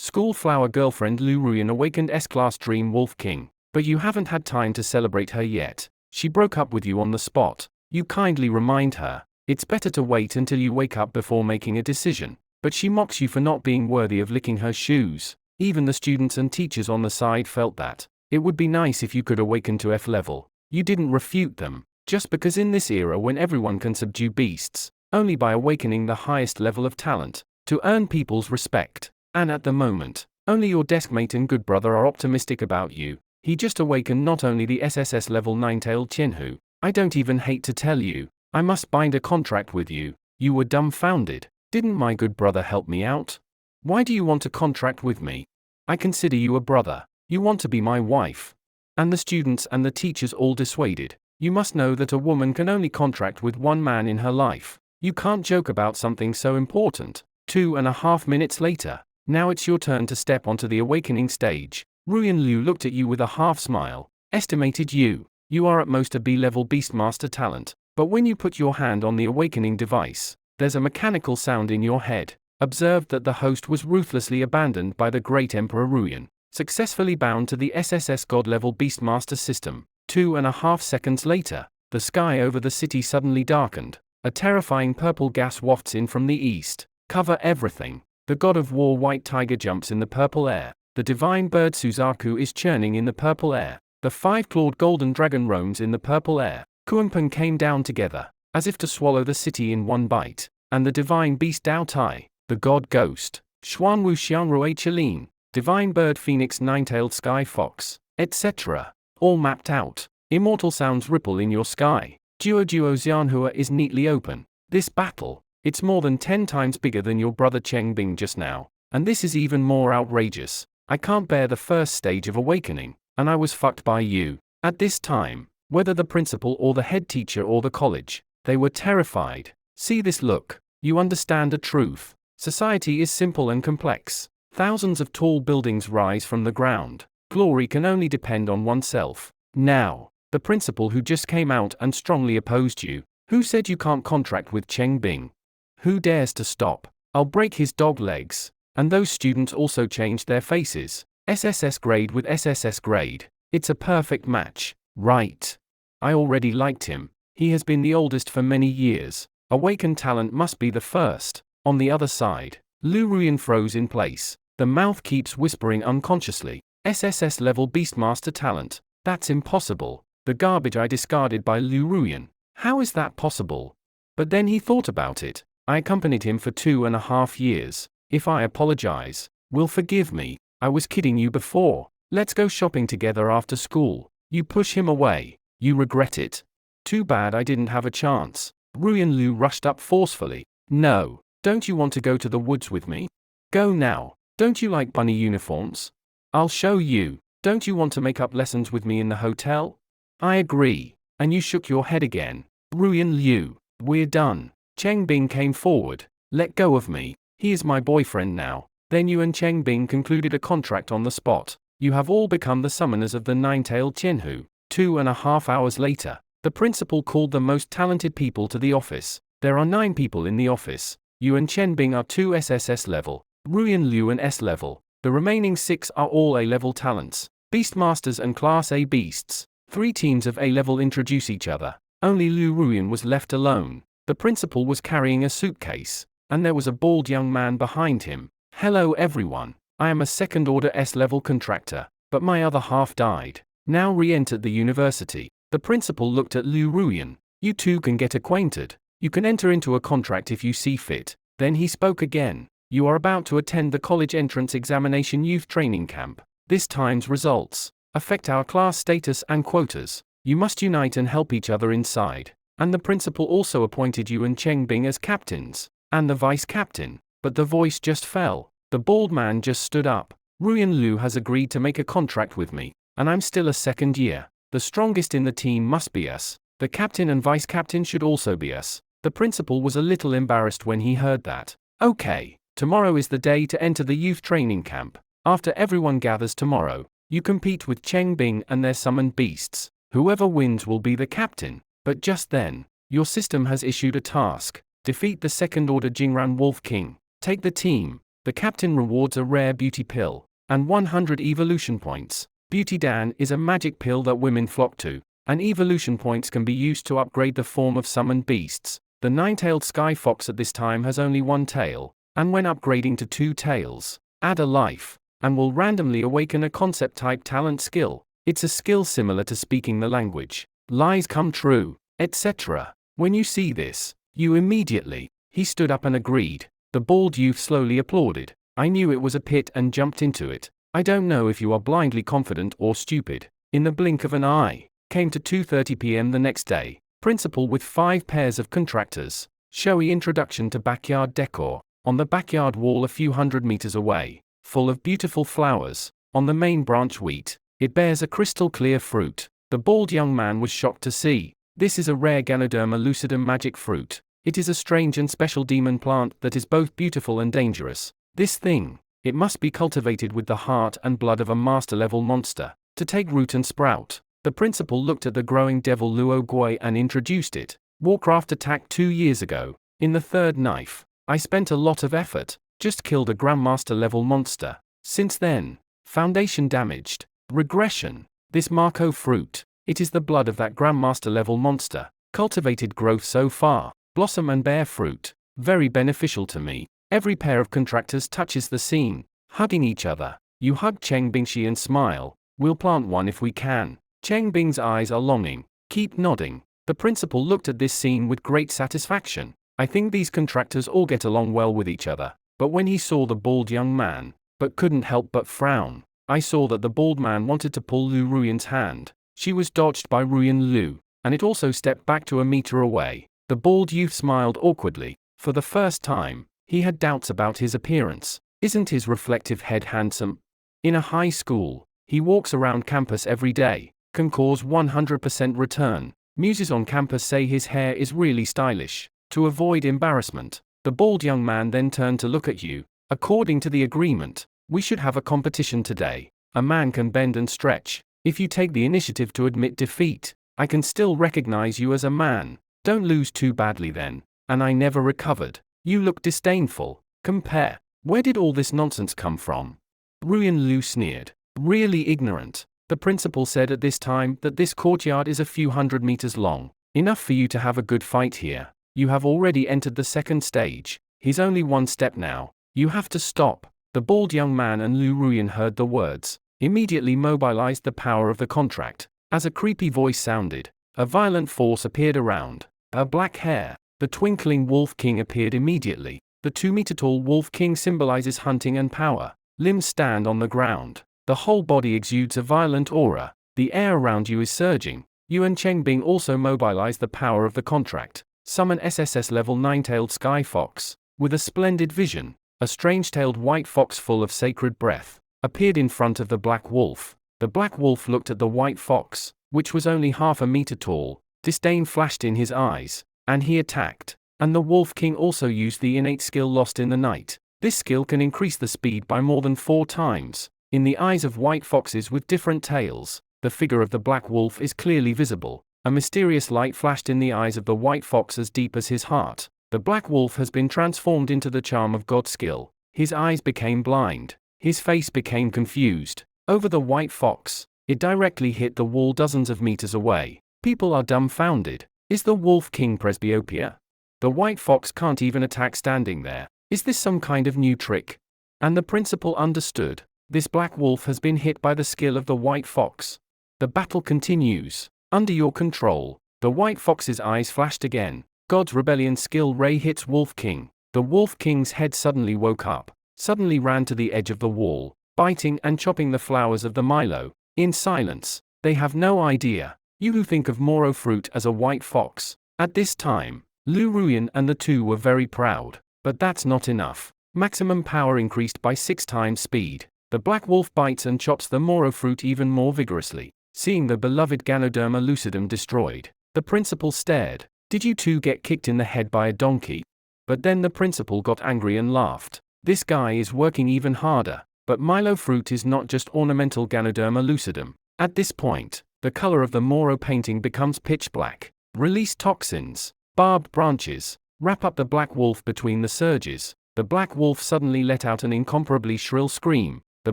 School flower girlfriend Lu Ruyan awakened S-Class Dream Wolf King, but you haven't had time to celebrate her yet. She broke up with you on the spot. You kindly remind her, it's better to wait until you wake up before making a decision, but she mocks you for not being worthy of licking her shoes. Even the students and teachers on the side felt that. It would be nice if you could awaken to F level. You didn't refute them, just because in this era when everyone can subdue beasts, only by awakening the highest level of talent, to earn people's respect. And at the moment, only your deskmate and good brother are optimistic about you. He just awakened not only the SSS level 9-tailed Chenhu, I don't even hate to tell you, I must bind a contract with you. You were dumbfounded. Didn't my good brother help me out? Why do you want a contract with me? I consider you a brother. You want to be my wife. And the students and the teachers all dissuaded. You must know that a woman can only contract with one man in her life. You can't joke about something so important. 2.5 minutes later, now it's your turn to step onto the awakening stage. Ruyan Liu looked at you with a half smile. Estimated you. You are at most a B-level Beastmaster talent, but when you put your hand on the awakening device, there's a mechanical sound in your head. Observed that the host was ruthlessly abandoned by the great Emperor Ruyan, successfully bound to the SSS God-level Beastmaster system. 2.5 seconds later, the sky over the city suddenly darkened. A terrifying purple gas wafts in from the east. Cover everything. The god of war White Tiger jumps in the purple air. The divine bird Suzaku is churning in the purple air. The 5-clawed golden dragon roams in the purple air. Kuanping came down together, as if to swallow the city in one bite. And the divine beast Dao Tai, the god ghost, Xuanwu Xiangrui Chalin, divine bird phoenix 9-tailed sky fox, etc. All mapped out. Immortal sounds ripple in your sky. Duo Xianhua is neatly open. This battle, it's more than 10 times bigger than your brother Cheng Bing just now. And this is even more outrageous. I can't bear the first stage of awakening, and I was fucked by you. At this time, whether the principal or the head teacher or the college, they were terrified. See this look. You understand a truth. Society is simple and complex. Thousands of tall buildings rise from the ground. Glory can only depend on oneself. Now, the principal who just came out and strongly opposed you, who said you can't contract with Cheng Bing? Who dares to stop? I'll break his dog legs. And those students also changed their faces. SSS grade with SSS grade. It's a perfect match, right? I already liked him. He has been the oldest for many years. Awakened talent must be the first. On the other side, Lu Ruyan froze in place. The mouth keeps whispering unconsciously. SSS level Beastmaster talent. That's impossible. The garbage I discarded by Lu Ruyan. How is that possible? But then he thought about it. I accompanied him for 2.5 years. If I apologize, will forgive me. I was kidding you before. Let's go shopping together after school. You push him away. You regret it. Too bad I didn't have a chance. Ruyan Liu rushed up forcefully. No, don't you want to go to the woods with me? Go now. Don't you like bunny uniforms? I'll show you. Don't you want to make up lessons with me in the hotel? I agree. And you shook your head again. Ruyan Liu, we're done. Cheng Bing came forward. Let go of me. He is my boyfriend now. Then you and Cheng Bing concluded a contract on the spot. You have all become the summoners of the 9-tailed Chenhu. 2.5 hours later, the principal called the most talented people to the office. There are 9 people in the office. You and Chen Bing are 2 SSS level, Ruyan Liu an S level. The remaining 6 are all A-level talents, Beastmasters and Class A beasts. 3 teams of A-level introduce each other. Only Lu Ruyan was left alone. The principal was carrying a suitcase, and there was a bald young man behind him. Hello everyone. I am a second-order S-level contractor, but my other half died. Now re-entered the university. The principal looked at Lu Ruyan. You two can get acquainted. You can enter into a contract if you see fit. Then he spoke again. You are about to attend the college entrance examination youth training camp. This time's results affect our class status and quotas. You must unite and help each other inside. And the principal also appointed you and Cheng Bing as captains, and the vice captain. But the voice just fell. The bald man just stood up. Ruyan Liu has agreed to make a contract with me, and I'm still a second year. The strongest in the team must be us. The captain and vice captain should also be us. The principal was a little embarrassed when he heard that. Okay, tomorrow is the day to enter the youth training camp. After everyone gathers tomorrow, you compete with Cheng Bing and their summoned beasts. Whoever wins will be the captain. But just then, your system has issued a task. Defeat the second-order Jingran Wolf King. Take the team. The captain rewards a rare beauty pill, and 100 evolution points. Beauty Dan is a magic pill that women flock to, and evolution points can be used to upgrade the form of summoned beasts. The nine-tailed sky fox at this time has only one tail, and when upgrading to 2 tails, add a life, and will randomly awaken a concept-type talent skill. It's a skill similar to speaking the language, lies come true, etc. When you see this, you immediately. He stood up and agreed. The bald youth slowly applauded. I knew it was a pit and jumped into it. I don't know if you are blindly confident or stupid. In the blink of an eye, came to 2:30 p.m. the next day. Principal with 5 pairs of contractors. Showy introduction to backyard decor. On the backyard wall a few hundred meters away, full of beautiful flowers. On the main branch wheat, it bears a crystal clear fruit. The bald young man was shocked to see. This is a rare Ganoderma lucidum magic fruit. It is a strange and special demon plant that is both beautiful and dangerous. This thing, it must be cultivated with the heart and blood of a master-level monster, to take root and sprout. The principal looked at the growing devil Luo Gui and introduced it. Warcraft attacked 2 years ago. In the 3rd knife, I spent a lot of effort, just killed a Grandmaster-level monster. Since then, foundation damaged. Regression. This Marco fruit, it is the blood of that Grandmaster-level monster. Cultivated growth so far, blossom and bear fruit. Very beneficial to me. Every pair of contractors touches the scene, hugging each other. You hug Cheng Bingshi and smile. We'll plant one if we can. Cheng Bing's eyes are longing. Keep nodding. The principal looked at this scene with great satisfaction. I think these contractors all get along well with each other. But when he saw the bald young man, but couldn't help but frown. I saw that the bald man wanted to pull Lu Ruyan's hand. She was dodged by Ruyan Lu, and it also stepped back to a meter away. The bald youth smiled awkwardly. For the first time, he had doubts about his appearance. Isn't his reflective head handsome? In a high school, he walks around campus every day, can cause 100% return. Muses on campus say his hair is really stylish. To avoid embarrassment, the bald young man then turned to look at you. According to the agreement, we should have a competition today. A man can bend and stretch. If you take the initiative to admit defeat, I can still recognize you as a man. Don't lose too badly then. And I never recovered. You look disdainful. Compare. Where did all this nonsense come from? Ruyan Lu sneered. Really ignorant. The principal said at this time that this courtyard is a few hundred meters long. Enough for you to have a good fight here. You have already entered the 2nd stage. He's only 1 step now. You have to stop. The bald young man and Lu Ruyan heard the words, immediately mobilized the power of the contract. As a creepy voice sounded, a violent force appeared around. A black hair. The twinkling Wolf King appeared immediately. The 2-meter-tall Wolf King symbolizes hunting and power. Limbs stand on the ground. The whole body exudes a violent aura. The air around you is surging. You and Cheng Bing also mobilize the power of the contract. Summon SSS level 9-tailed sky fox. With a splendid vision, a strange-tailed white fox full of sacred breath appeared in front of the black wolf. The black wolf looked at the white fox, which was only half a meter tall. Disdain flashed in his eyes, and he attacked. And the Wolf King also used the innate skill lost in the night. This skill can increase the speed by more than 4 times. In the eyes of white foxes with different tails, the figure of the black wolf is clearly visible. A mysterious light flashed in the eyes of the white fox as deep as his heart. The black wolf has been transformed into the charm of God skill. His eyes became blind. His face became confused. Over the white fox, it directly hit the wall dozens of meters away. People are dumbfounded. Is the Wolf King presbyopia? The white fox can't even attack standing there. Is this some kind of new trick? And the principal understood. This black wolf has been hit by the skill of the white fox. The battle continues. Under your control. The white fox's eyes flashed again. God's rebellion skill ray hits Wolf King. The Wolf King's head suddenly woke up. Suddenly ran to the edge of the wall, biting and chopping the flowers of the Milo. In silence. They have no idea. You who think of Moro fruit as a white fox. At this time, Lu Ruyan and the two were very proud. But that's not enough. Maximum power increased by 6 times speed. The black wolf bites and chops the Moro fruit even more vigorously. Seeing the beloved Ganoderma lucidum destroyed, the principal stared. Did you two get kicked in the head by a donkey? But then the principal got angry and laughed. This guy is working even harder. But Milo fruit is not just ornamental Ganoderma lucidum. At this point, the color of the Moro painting becomes pitch black. Release toxins. Barbed branches. Wrap up the black wolf between the surges. The black wolf suddenly let out an incomparably shrill scream. The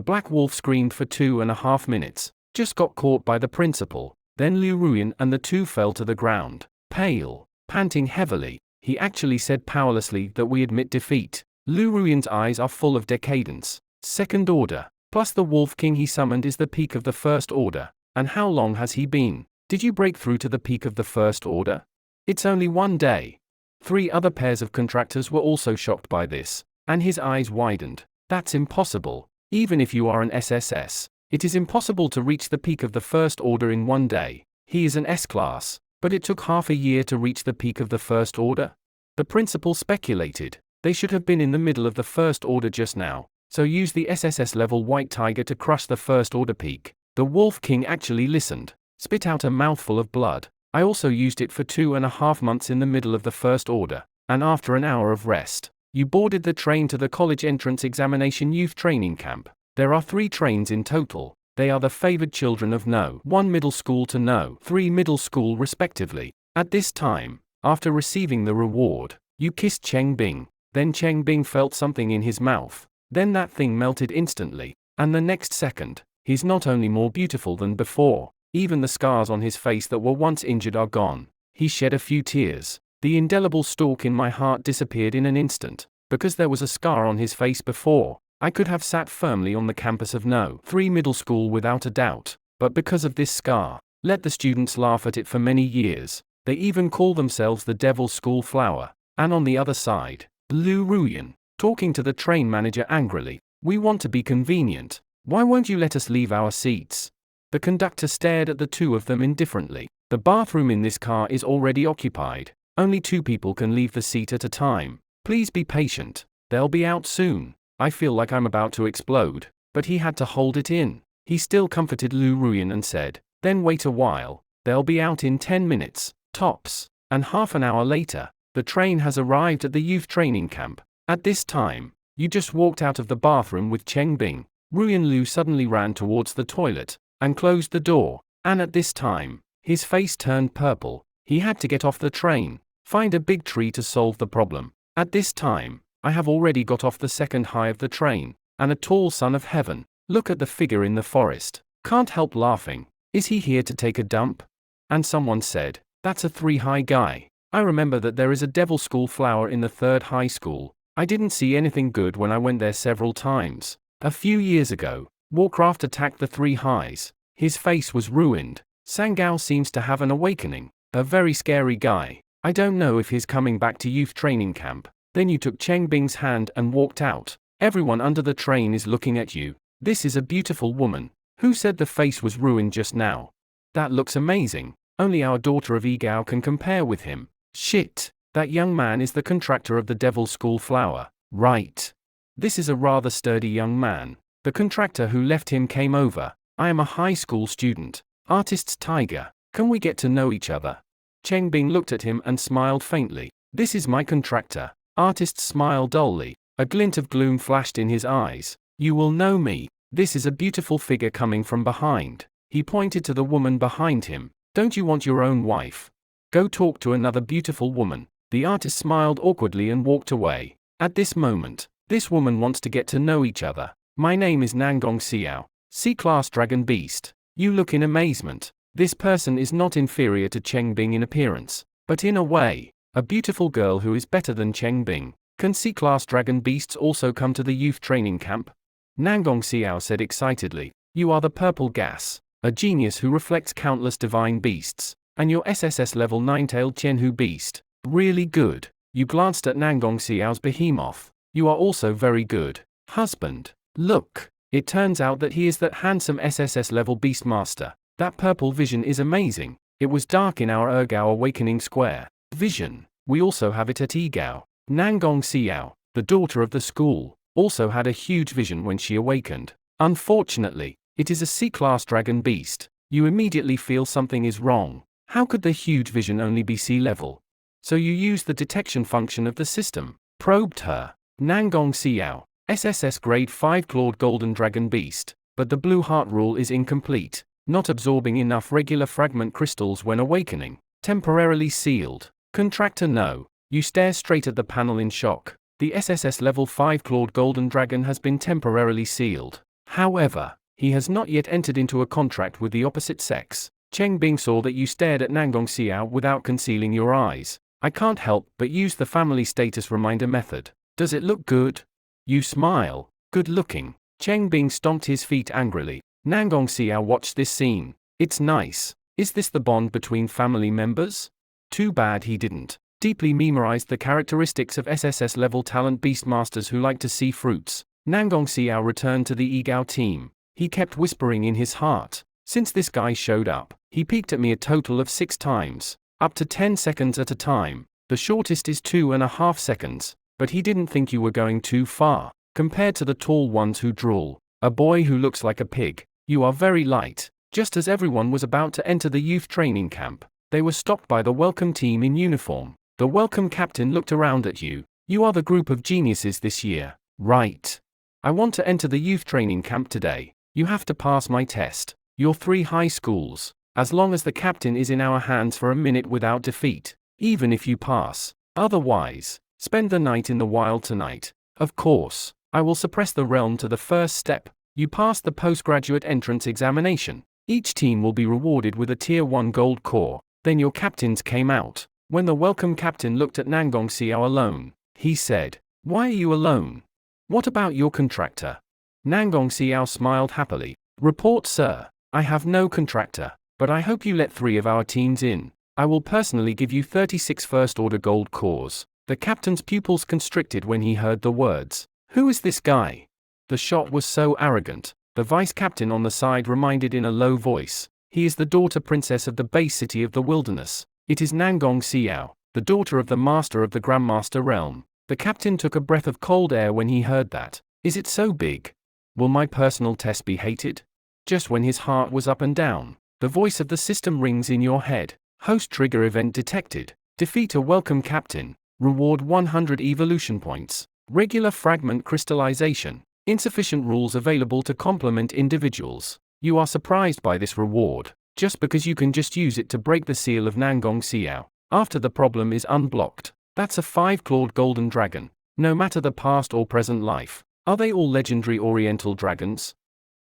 black wolf screamed for 2.5 minutes, just got caught by the principal. Then Lu Ruyan and the two fell to the ground, pale, panting heavily. He actually said powerlessly that we admit defeat. Lu Ruyan's eyes are full of decadence. Second order, plus the Wolf King he summoned is the peak of the first order. And how long has he been? Did you break through to the peak of the first order? It's only 1 day. 3 other pairs of contractors were also shocked by this, and his eyes widened. That's impossible. Even if you are an SSS, it is impossible to reach the peak of the first order in 1 day. He is an S-class, but it took half a year to reach the peak of the first order? The principal speculated. They should have been in the middle of the first order just now, so use the SSS level White Tiger to crush the first order peak. The Wolf King actually listened, spit out a mouthful of blood. I also used it for 2.5 months in the middle of the first order, and after an hour of rest, you boarded the train to the college entrance examination youth training camp. There are 3 trains in total. They are the favored children of No. 1 middle school to No. 3 middle school respectively. At this time, after receiving the reward, you kissed Cheng Bing. Then Cheng Bing felt something in his mouth. Then that thing melted instantly, and the next second, he's not only more beautiful than before, even the scars on his face that were once injured are gone. He shed a few tears. The indelible stalk in my heart disappeared in an instant. Because there was a scar on his face before, I could have sat firmly on the campus of No. 3 middle school without a doubt. But because of this scar, let the students laugh at it for many years. They even call themselves the Devil's School Flower. And on the other side, Lu Ruyan, talking to the train manager angrily. We want to be convenient. Why won't you let us leave our seats? The conductor stared at the two of them indifferently. The bathroom in this car is already occupied. Only 2 people can leave the seat at a time. Please be patient. They'll be out soon. I feel like I'm about to explode. But he had to hold it in. He still comforted Lu Ruyan and said, then wait a while. They'll be out in 10 minutes, tops. And half an hour later, the train has arrived at the youth training camp. At this time, you just walked out of the bathroom with Cheng Bing. Ruyan Lu suddenly ran towards the toilet and closed the door. And at this time, his face turned purple. He had to get off the train, find a big tree to solve the problem. At this time, I have already got off the second high of the train, and a tall son of heaven. Look at the figure in the forest. Can't help laughing. Is he here to take a dump? And someone said, that's a 3 high guy. I remember that there is a Devil School Flower in the 3rd high school. I didn't see anything good when I went there several times. A few years ago, Warcraft attacked the 3 highs. His face was ruined. Sangao seems to have an awakening. A very scary guy. I don't know if he's coming back to youth training camp. Then you took Cheng Bing's hand and walked out. Everyone under the train is looking at you. This is a beautiful woman. Who said the face was ruined just now? That looks amazing. Only our daughter of Egao can compare with him. Shit. That young man is the contractor of the Devil's School Flower. Right. This is a rather sturdy young man. The contractor who left him came over. I am a high school student. Artist's Tiger. Can we get to know each other? Cheng Bing looked at him and smiled faintly. This is my contractor. Artist smiled dully. A glint of gloom flashed in his eyes. You will know me. This is a beautiful figure coming from behind. He pointed to the woman behind him. Don't you want your own wife? Go talk to another beautiful woman. The artist smiled awkwardly and walked away. At this moment, this woman wants to get to know each other. My name is Nangong Xiao, C-class dragon beast. You look in amazement. This person is not inferior to Cheng Bing in appearance, but in a way, a beautiful girl who is better than Cheng Bing. Can C-class dragon beasts also come to the youth training camp? Nangong Xiao said excitedly. You are the purple gas, a genius who reflects countless divine beasts, and your SSS level 9-tailed Qianhu beast. Really good. You glanced at Nangong Xiao's behemoth. You are also very good. Husband. Look. It turns out that he is that handsome SSS level beastmaster. That purple vision is amazing. It was dark in our Ergao Awakening Square. Vision. We also have it at Egao. Nangong Xiao, the daughter of the school, also had a huge vision when she awakened. Unfortunately, it is a C-class dragon beast. You immediately feel something is wrong. How could the huge vision only be C-level? So you used the detection function of the system. Probed her. Nangong Xiao, SSS grade 5 clawed golden dragon beast. But the blue heart rule is incomplete. Not absorbing enough regular fragment crystals when awakening. Temporarily sealed. Contractor no. You stare straight at the panel in shock. The SSS level 5 clawed golden dragon has been temporarily sealed. However, he has not yet entered into a contract with the opposite sex. Cheng Bing saw that you stared at Nangong Xiao without concealing your eyes. I can't help but use the family status reminder method. Does it look good? You smile. Good looking. Cheng Bing stomped his feet angrily. Nangong Xiao watched this scene. It's nice. Is this the bond between family members? Too bad he didn't. Deeply memorized the characteristics of SSS level talent beastmasters who like to see fruits. Nangong Xiao returned to the Yigao team. He kept whispering in his heart. Since this guy showed up, he peeked at me a total of 6 times. Up to 10 seconds at a time. The shortest is 2.5 seconds. But he didn't think you were going too far. Compared to the tall ones who drool. A boy who looks like a pig. You are very light. Just as everyone was about to enter the youth training camp, they were stopped by the welcome team in uniform. The welcome captain looked around at you. You are the group of geniuses this year, right? I want to enter the youth training camp today. You have to pass my test. Your 3 high schools. As long as the captain is in our hands for a minute without defeat. Even if you pass. Otherwise, spend the night in the wild tonight. Of course, I will suppress the realm to the first step. You passed the postgraduate entrance examination. Each team will be rewarded with a tier 1 gold core. Then your captains came out. When the welcome captain looked at Nangong Xiao alone, he said, "Why are you alone? What about your contractor?" Nangong Xiao smiled happily. "Report, sir. I have no contractor, but I hope you let 3 of our teams in. I will personally give you 36 first-order gold cores." The captain's pupils constricted when he heard the words. Who is this guy? The shot was so arrogant. The vice-captain on the side reminded in a low voice. He is the daughter princess of the base city of the wilderness. It is Nangong Xiao, the daughter of the master of the Grandmaster realm. The captain took a breath of cold air when he heard that. Is it so big? Will my personal test be hated? Just when his heart was up and down, the voice of the system rings in your head. Host trigger event detected. Defeat a welcome captain. Reward 100 evolution points. Regular fragment crystallization. Insufficient rules available to complement individuals. You are surprised by this reward, just because you can just use it to break the seal of Nangong Xiao. After the problem is unblocked. That's a 5-clawed golden dragon. No matter the past or present life. Are they all legendary oriental dragons?